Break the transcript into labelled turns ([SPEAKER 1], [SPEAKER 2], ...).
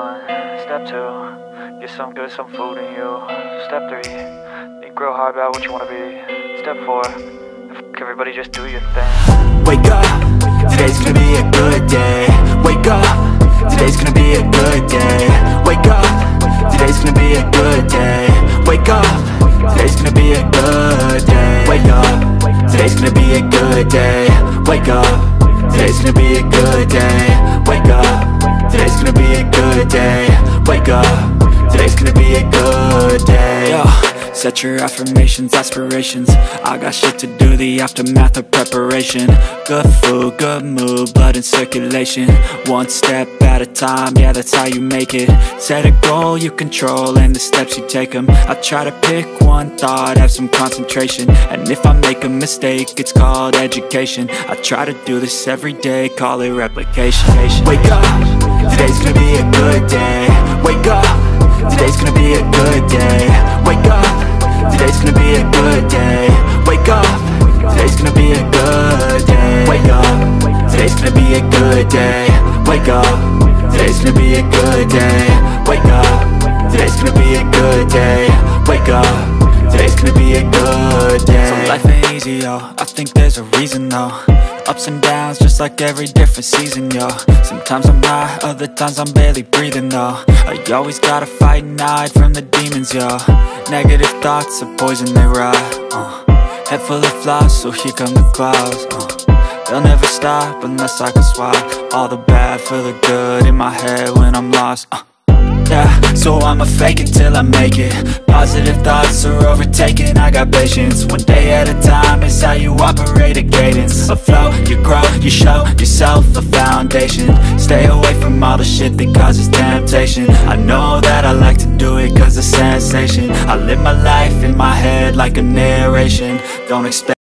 [SPEAKER 1] 1, step 2, get some good, some food in you. Step 3, think real hard about what you wanna be. Step 4, everybody just do your thing.
[SPEAKER 2] Wake up, today's gonna be a good day. Wake up, today's gonna be a good day. Wake up, today's gonna be a good day. Wake up, today's gonna be a good day. Wake up, today's gonna be a good day. Wake up, today's gonna be a good day. Wake up, today's gonna be a good day. Wake up, today's gonna be a good day. Yo, set your affirmations, aspirations. I got shit to do, the aftermath of preparation. Good food, good mood, blood in circulation. One step at a time, yeah, that's how you make it. Set a goal you control and the steps you take them. I try to pick one thought, have some concentration. And if I make a mistake, it's called education. I try to do this every day, call it replication. Wake up, today's gonna be a good day. Wake up, today's gonna be a good day. Wake up, today's gonna be a good day. Wake up, today's gonna be a good day. Wake up, today's gonna be a good day. Wake up, today's gonna be a good day. Wake up, today's gonna be a good day. Wake up, today's gonna be a good day. So life ain't easy, yo, I think there's a reason though. Ups and downs, just like every different season, yo. Sometimes I'm high, other times I'm barely breathing, though. I always gotta fight and hide from the demons, yo. Negative thoughts are poison, they rot. Head full of flies, so here come the clouds. They'll never stop unless I can swap all the bad for the good in my head when I'm lost. Yeah, so I'ma fake it till I make it. Positive thoughts are overtaken, I got patience. One day at a time is how you operate a cadence. A flow, you grow, you show yourself a foundation. Stay away from all the shit that causes temptation. I know that I like to do it cause it's sensation. I live my life in my head like a narration. Don't expect